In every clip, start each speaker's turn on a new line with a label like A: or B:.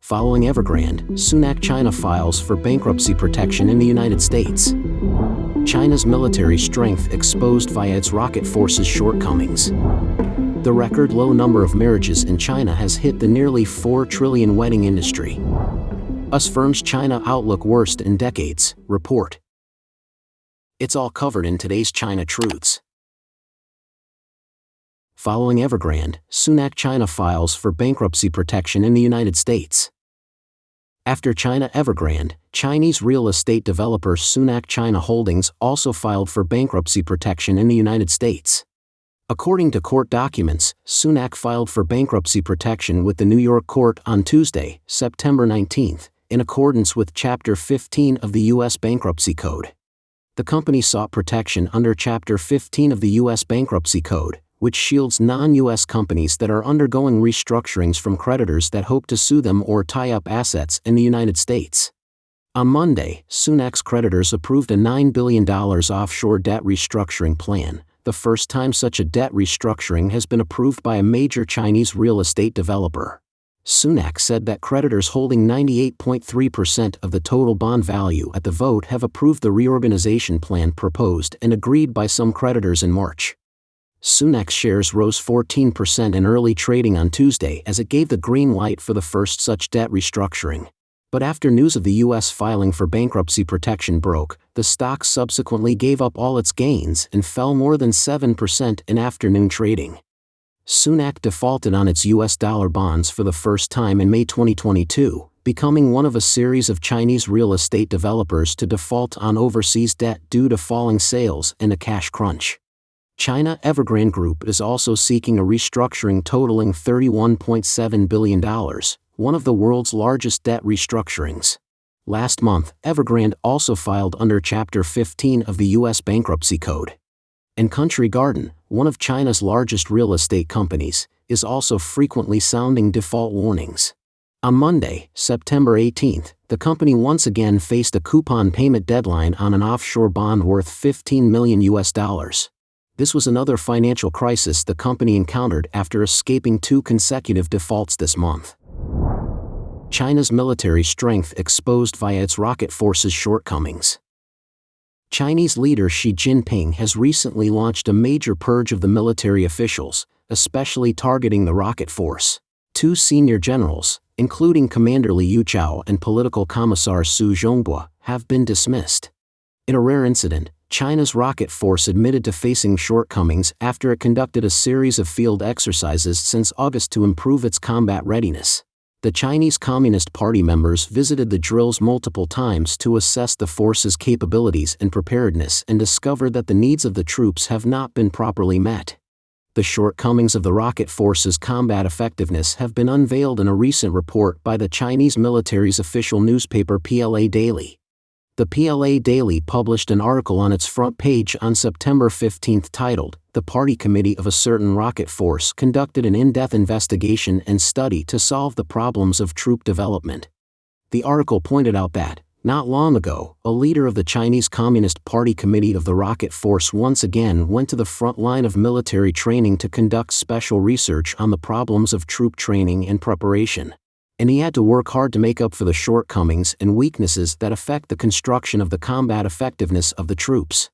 A: Following Evergrande, Sunac China files for bankruptcy protection in the United States. China's military strength exposed via its rocket force's shortcomings. The record low number of marriages in China has hit the nearly 4 trillion wedding industry. US firm's China outlook worst in decades, report. It's all covered in today's China Truths. Following Evergrande, Sunac China files for bankruptcy protection in the United States. After China Evergrande, Chinese real estate developer Sunac China Holdings also filed for bankruptcy protection in the United States. According to court documents, Sunac filed for bankruptcy protection with the New York court on Tuesday, September 19, in accordance with Chapter 15 of the U.S. Bankruptcy Code. The company sought protection under Chapter 15 of the U.S. Bankruptcy Code, which shields non-U.S. companies that are undergoing restructurings from creditors that hope to sue them or tie up assets in the United States. On Monday, Sunac's creditors approved a $9 billion offshore debt restructuring plan, the first time such a debt restructuring has been approved by a major Chinese real estate developer. Sunac said that creditors holding 98.3% of the total bond value at the vote have approved the reorganization plan proposed and agreed by some creditors in March. Sunac's shares rose 14% in early trading on Tuesday as it gave the green light for the first such debt restructuring. But after news of the U.S. filing for bankruptcy protection broke, the stock subsequently gave up all its gains and fell more than 7% in afternoon trading. Sunac defaulted on its U.S. dollar bonds for the first time in May 2022, becoming one of a series of Chinese real estate developers to default on overseas debt due to falling sales and a cash crunch. China Evergrande Group is also seeking a restructuring totaling $31.7 billion, one of the world's largest debt restructurings. Last month, Evergrande also filed under Chapter 15 of the U.S. Bankruptcy Code. And Country Garden, one of China's largest real estate companies, is also frequently sounding default warnings. On Monday, September 18, the company once again faced a coupon payment deadline on an offshore bond worth $15 million. This was another financial crisis the company encountered after escaping 2 consecutive defaults this month. China's military strength exposed via its rocket force's shortcomings. Chinese leader Xi Jinping has recently launched a major purge of the military officials, especially targeting the rocket force. 2 senior generals, including Commander Li Yuchao and political commissar Su Zhongbua, have been dismissed. In a rare incident, China's rocket force admitted to facing shortcomings after it conducted a series of field exercises since August to improve its combat readiness. The Chinese Communist Party members visited the drills multiple times to assess the force's capabilities and preparedness and discovered that the needs of the troops have not been properly met. The shortcomings of the rocket force's combat effectiveness have been unveiled in a recent report by the Chinese military's official newspaper PLA Daily. The PLA Daily published an article on its front page on September 15 titled, "The Party Committee of a Certain Rocket Force Conducted an In-Depth Investigation and Study to Solve the Problems of Troop Development." The article pointed out that, not long ago, a leader of the Chinese Communist Party Committee of the Rocket Force once again went to the front line of military training to conduct special research on the problems of troop training and preparation. And he had to work hard to make up for the shortcomings and weaknesses that affect the construction of the combat effectiveness of the troops.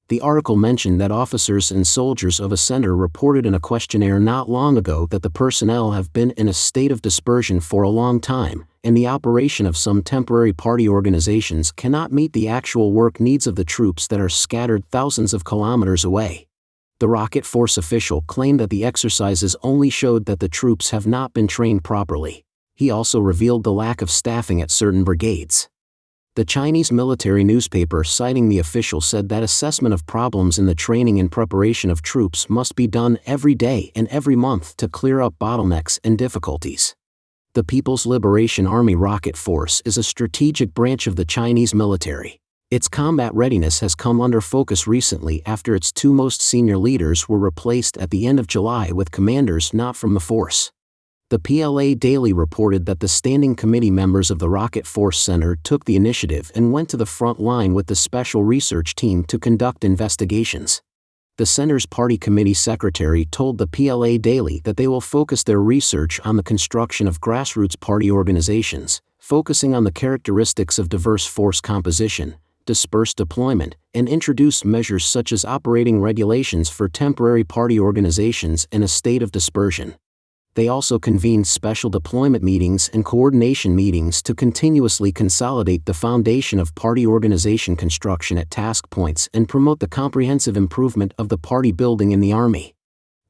A: The article mentioned that officers and soldiers of a center reported in a questionnaire not long ago that the personnel have been in a state of dispersion for a long time, and the operation of some temporary party organizations cannot meet the actual work needs of the troops that are scattered thousands of kilometers away. The rocket force official claimed that the exercises only showed that the troops have not been trained properly. He also revealed the lack of staffing at certain brigades. The Chinese military newspaper citing the official said that assessment of problems in the training and preparation of troops must be done every day and every month to clear up bottlenecks and difficulties. The People's Liberation Army Rocket Force is a strategic branch of the Chinese military. Its combat readiness has come under focus recently after its 2 most senior leaders were replaced at the end of July with commanders not from the force. The PLA Daily reported that the standing committee members of the Rocket Force Center took the initiative and went to the front line with the special research team to conduct investigations. The center's party committee secretary told the PLA Daily that they will focus their research on the construction of grassroots party organizations, focusing on the characteristics of diverse force composition, dispersed deployment, and introduce measures such as operating regulations for temporary party organizations in a state of dispersion. They also convened special deployment meetings and coordination meetings to continuously consolidate the foundation of party organization construction at task points and promote the comprehensive improvement of the party building in the Army.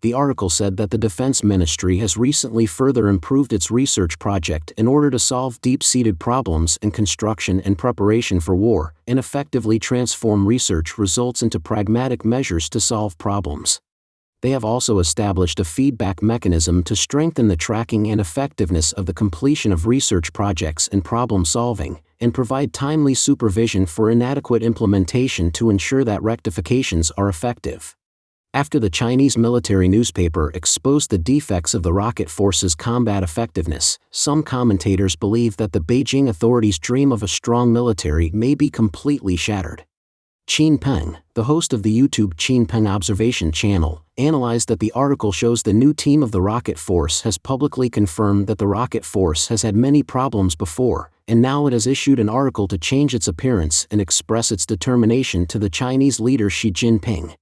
A: The article said that the Defense Ministry has recently further improved its research project in order to solve deep-seated problems in construction and preparation for war, and effectively transform research results into pragmatic measures to solve problems. They have also established a feedback mechanism to strengthen the tracking and effectiveness of the completion of research projects and problem solving, and provide timely supervision for inadequate implementation to ensure that rectifications are effective. After the Chinese military newspaper exposed the defects of the rocket force's combat effectiveness, some commentators believe that the Beijing authorities' dream of a strong military may be completely shattered. Qin Peng, the host of the YouTube Qin Peng Observation channel, analyzed that the article shows the new team of the rocket force has publicly confirmed that the rocket force has had many problems before, and now it has issued an article to change its appearance and express its determination to the Chinese leader Xi Jinping.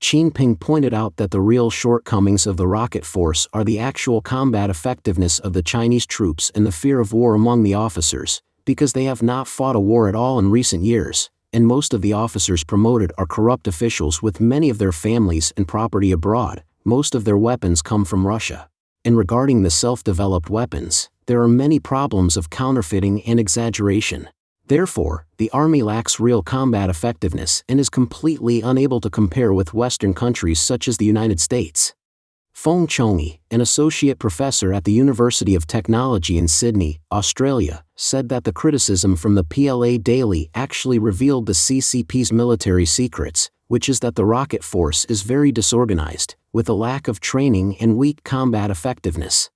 A: Qin Peng pointed out that the real shortcomings of the rocket force are the actual combat effectiveness of the Chinese troops and the fear of war among the officers, because they have not fought a war at all in recent years, and most of the officers promoted are corrupt officials with many of their families and property abroad. Most of their weapons come from Russia. And regarding the self-developed weapons, there are many problems of counterfeiting and exaggeration. Therefore, the Army lacks real combat effectiveness and is completely unable to compare with Western countries such as the United States. Feng Chongyi, an associate professor at the University of Technology in Sydney, Australia, said that the criticism from the PLA Daily actually revealed the CCP's military secrets, which is that the rocket force is very disorganized, with a lack of training and weak combat effectiveness.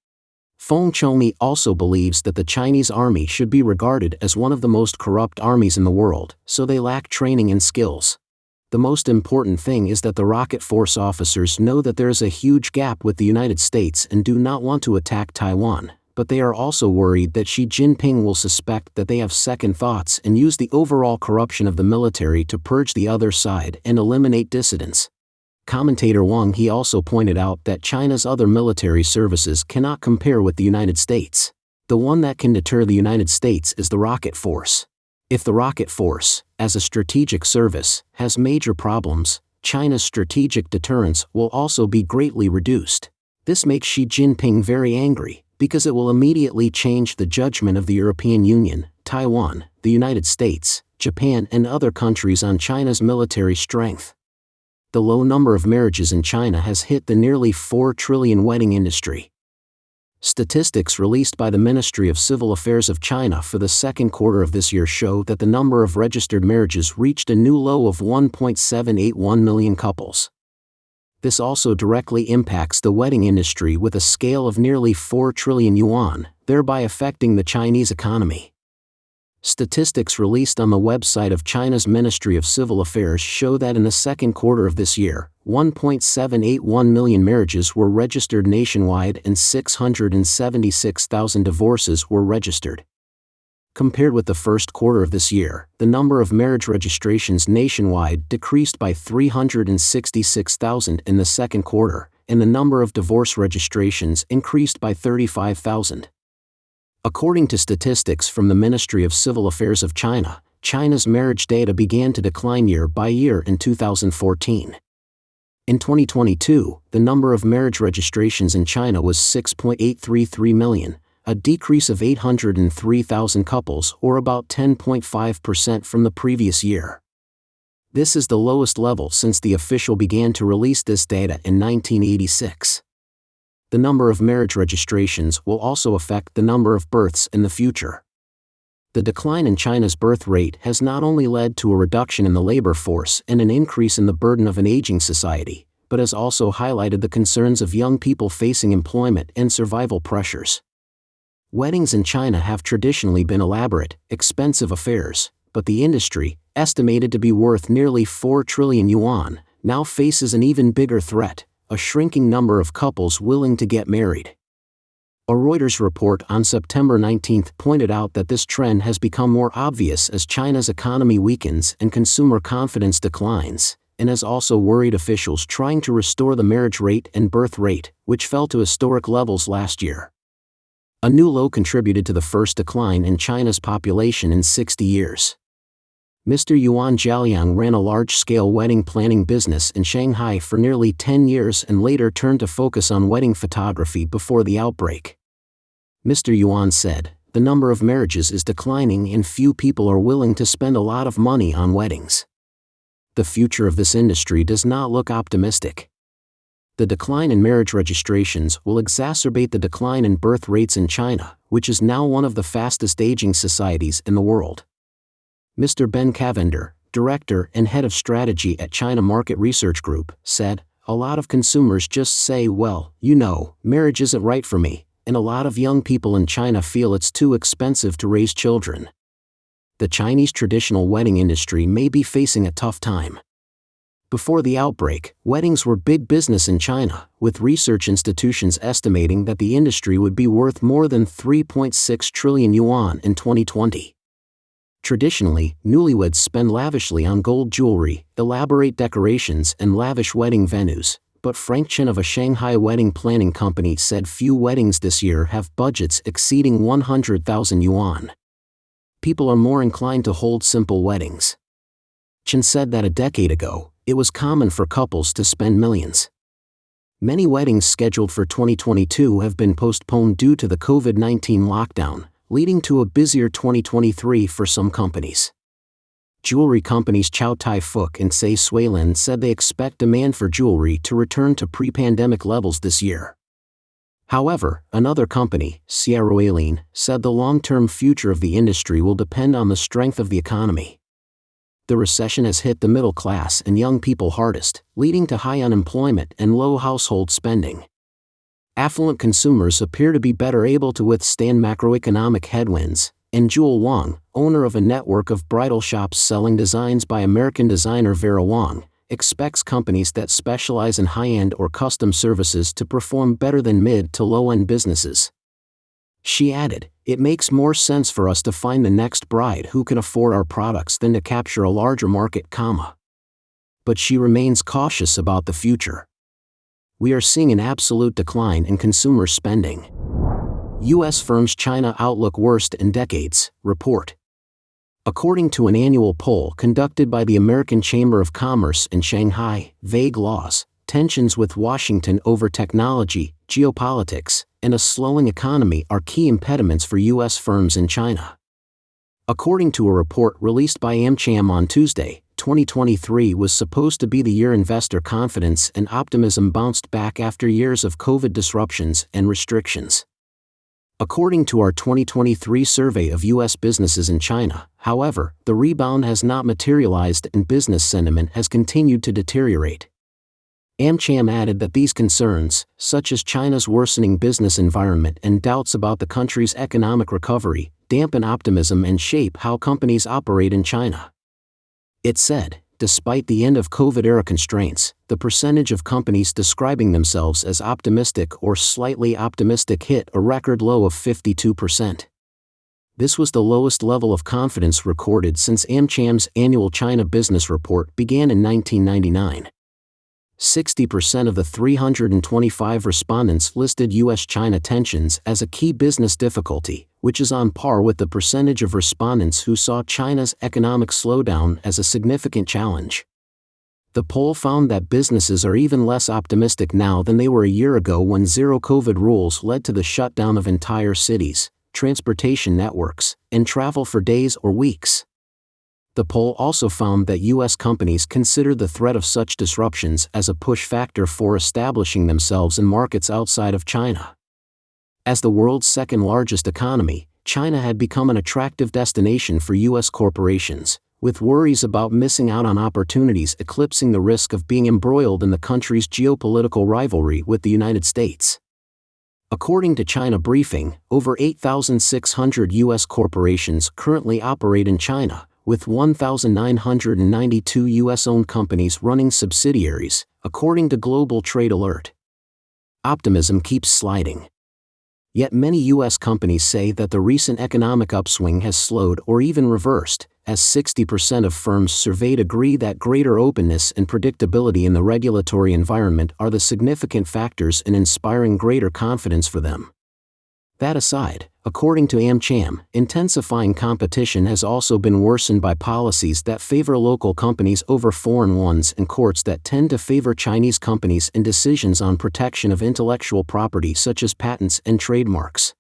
A: Feng Chongyi also believes that the Chinese army should be regarded as one of the most corrupt armies in the world, so they lack training and skills. The most important thing is that the rocket force officers know that there is a huge gap with the United States and do not want to attack Taiwan, but they are also worried that Xi Jinping will suspect that they have second thoughts and use the overall corruption of the military to purge the other side and eliminate dissidents. Commentator Wang He also pointed out that China's other military services cannot compare with the United States. The one that can deter the United States is the rocket force. If the rocket force, as a strategic service, has major problems, China's strategic deterrence will also be greatly reduced. This makes Xi Jinping very angry, because it will immediately change the judgment of the European Union, Taiwan, the United States, Japan and other countries on China's military strength. The low number of marriages in China has hit the nearly 4 trillion wedding industry. Statistics released by the Ministry of Civil Affairs of China for the second quarter of this year show that the number of registered marriages reached a new low of 1.781 million couples. This also directly impacts the wedding industry with a scale of nearly 4 trillion yuan, thereby affecting the Chinese economy. Statistics released on the website of China's Ministry of Civil Affairs show that in the second quarter of this year, 1.781 million marriages were registered nationwide and 676,000 divorces were registered. Compared with the first quarter of this year, the number of marriage registrations nationwide decreased by 366,000 in the second quarter, and the number of divorce registrations increased by 35,000. According to statistics from the Ministry of Civil Affairs of China, China's marriage data began to decline year by year in 2014. In 2022, the number of marriage registrations in China was 6.833 million, a decrease of 803,000 couples or about 10.5% from the previous year. This is the lowest level since the official began to release this data in 1986. The number of marriage registrations will also affect the number of births in the future. The decline in China's birth rate has not only led to a reduction in the labor force and an increase in the burden of an aging society, but has also highlighted the concerns of young people facing employment and survival pressures. Weddings in China have traditionally been elaborate, expensive affairs, but the industry, estimated to be worth nearly 4 trillion yuan, now faces an even bigger threat: a shrinking number of couples willing to get married. A Reuters report on September 19 pointed out that this trend has become more obvious as China's economy weakens and consumer confidence declines, and has also worried officials trying to restore the marriage rate and birth rate, which fell to historic levels last year. A new low contributed to the first decline in China's population in 60 years. Mr. Yuan Jialiang ran a large-scale wedding planning business in Shanghai for nearly 10 years and later turned to focus on wedding photography before the outbreak. Mr. Yuan said, "The number of marriages is declining and few people are willing to spend a lot of money on weddings. The future of this industry does not look optimistic. The decline in marriage registrations will exacerbate the decline in birth rates in China, which is now one of the fastest aging societies in the world." Mr. Ben Cavender, director and head of strategy at China Market Research Group, said, "A lot of consumers just say, well, marriage isn't right for me, and a lot of young people in China feel it's too expensive to raise children." The Chinese traditional wedding industry may be facing a tough time. Before the outbreak, weddings were big business in China, with research institutions estimating that the industry would be worth more than 3.6 trillion yuan in 2020. Traditionally, newlyweds spend lavishly on gold jewelry, elaborate decorations and lavish wedding venues, but Frank Chen of a Shanghai wedding planning company said few weddings this year have budgets exceeding 100,000 yuan. People are more inclined to hold simple weddings. Chen said that a decade ago, it was common for couples to spend millions. Many weddings scheduled for 2022 have been postponed due to the COVID-19 lockdown, leading to a busier 2023 for some companies. Jewelry companies Chow Tai Fook and Say Suilin said they expect demand for jewelry to return to pre-pandemic levels this year. However, another company, Sierra said the long-term future of the industry will depend on the strength of the economy. The recession has hit the middle class and young people hardest, leading to high unemployment and low household spending. Affluent consumers appear to be better able to withstand macroeconomic headwinds, and Jewel Wang, owner of a network of bridal shops selling designs by American designer Vera Wang, expects companies that specialize in high-end or custom services to perform better than mid to low-end businesses. She added, "It makes more sense for us to find the next bride who can afford our products than to capture a larger market, But she remains cautious about the future. "We are seeing an absolute decline in consumer spending. U.S. firms' China outlook worst in decades, report." According to an annual poll conducted by the American Chamber of Commerce in Shanghai, vague laws, tensions with Washington over technology, geopolitics, and a slowing economy are key impediments for U.S. firms in China. According to a report released by AmCham on Tuesday, 2023 was supposed to be the year investor confidence and optimism bounced back after years of COVID disruptions and restrictions. According to our 2023 survey of U.S. businesses in China, however, the rebound has not materialized and business sentiment has continued to deteriorate. AmCham added that these concerns, such as China's worsening business environment and doubts about the country's economic recovery, dampen optimism and shape how companies operate in China. It said, despite the end of COVID-era constraints, the percentage of companies describing themselves as optimistic or slightly optimistic hit a record low of 52%. This was the lowest level of confidence recorded since AmCham's annual China business report began in 1999. 60% of the 325 respondents listed U.S.-China tensions as a key business difficulty, which is on par with the percentage of respondents who saw China's economic slowdown as a significant challenge. The poll found that businesses are even less optimistic now than they were a year ago when zero-COVID rules led to the shutdown of entire cities, transportation networks, and travel for days or weeks. The poll also found that U.S. companies consider the threat of such disruptions as a push factor for establishing themselves in markets outside of China. As the world's second-largest economy, China had become an attractive destination for U.S. corporations, with worries about missing out on opportunities eclipsing the risk of being embroiled in the country's geopolitical rivalry with the United States. According to China Briefing, over 8,600 U.S. corporations currently operate in China, with 1,992 U.S.-owned companies running subsidiaries, according to Global Trade Alert. Optimism keeps sliding. Yet many U.S. companies say that the recent economic upswing has slowed or even reversed, as 60% of firms surveyed agree that greater openness and predictability in the regulatory environment are the significant factors in inspiring greater confidence for them. That aside, according to AmCham, intensifying competition has also been worsened by policies that favor local companies over foreign ones and courts that tend to favor Chinese companies in decisions on protection of intellectual property such as patents and trademarks.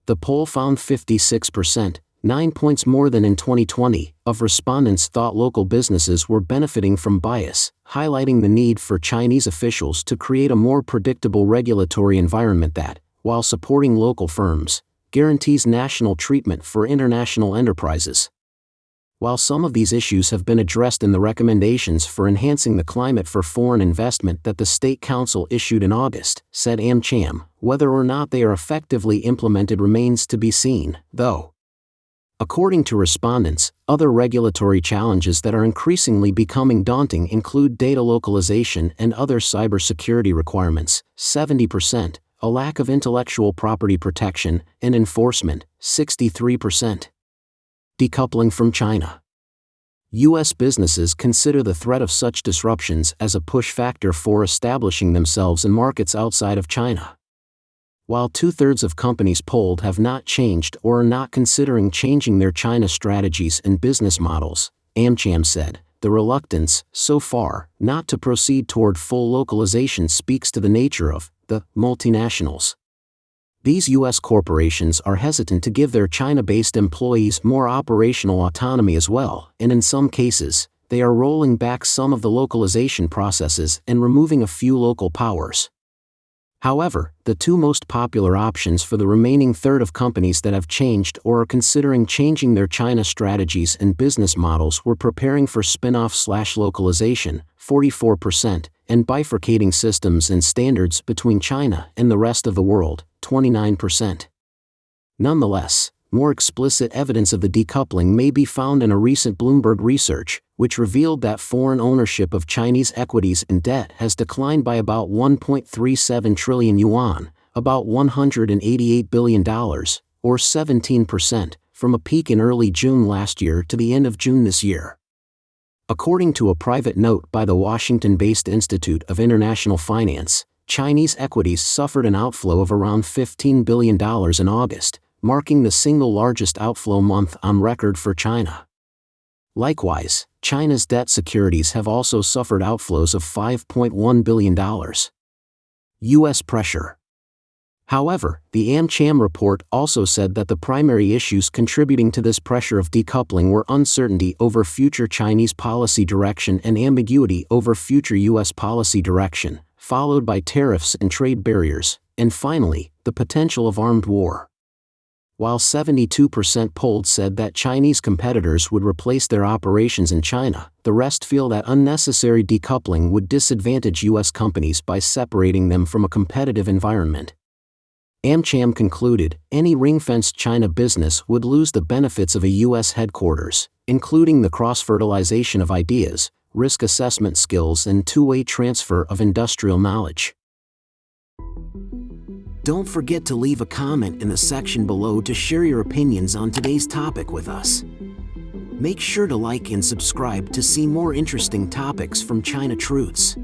A: The poll found 56%, 9 points more than in 2020, of respondents thought local businesses were benefiting from bias, highlighting the need for Chinese officials to create a more predictable regulatory environment that, while supporting local firms, guarantees national treatment for international enterprises. While some of these issues have been addressed in the recommendations for enhancing the climate for foreign investment that the State Council issued in August, said AmCham, whether or not they are effectively implemented remains to be seen, though. According to respondents, other regulatory challenges that are increasingly becoming daunting include data localization and other cybersecurity requirements, 70%, a lack of intellectual property protection and enforcement, 63%. Decoupling from China. U.S. businesses consider the threat of such disruptions as a push factor for establishing themselves in markets outside of China. While 2/3 of companies polled have not changed or are not considering changing their China strategies and business models, AmCham said, the reluctance, so far, not to proceed toward full localization speaks to the nature of the multinationals. These U.S. corporations are hesitant to give their China-based employees more operational autonomy as well, and in some cases, they are rolling back some of the localization processes and removing a few local powers. However, the two most popular options for the remaining third of companies that have changed or are considering changing their China strategies and business models were preparing for spin-off/localization, 44%, and bifurcating systems and standards between China and the rest of the world, 29%. Nonetheless, more explicit evidence of the decoupling may be found in a recent Bloomberg research, which revealed that foreign ownership of Chinese equities and debt has declined by about 1.37 trillion yuan, about $188 billion, or 17%, from a peak in early June last year to the end of June this year. According to a private note by the Washington-based Institute of International Finance, Chinese equities suffered an outflow of around $15 billion in August, marking the single largest outflow month on record for China. Likewise, China's debt securities have also suffered outflows of $5.1 billion. U.S. pressure. However, the AmCham report also said that the primary issues contributing to this pressure of decoupling were uncertainty over future Chinese policy direction and ambiguity over future U.S. policy direction, followed by tariffs and trade barriers, and finally, the potential of armed war. While 72% polled said that Chinese competitors would replace their operations in China, the rest feel that unnecessary decoupling would disadvantage U.S. companies by separating them from a competitive environment. AmCham concluded, any ring-fenced China business would lose the benefits of a U.S. headquarters, including the cross-fertilization of ideas, risk assessment skills and two-way transfer of industrial knowledge. Don't forget to leave a comment in the section below to share your opinions on today's topic with us. Make sure to like and subscribe to see more interesting topics from China Truths.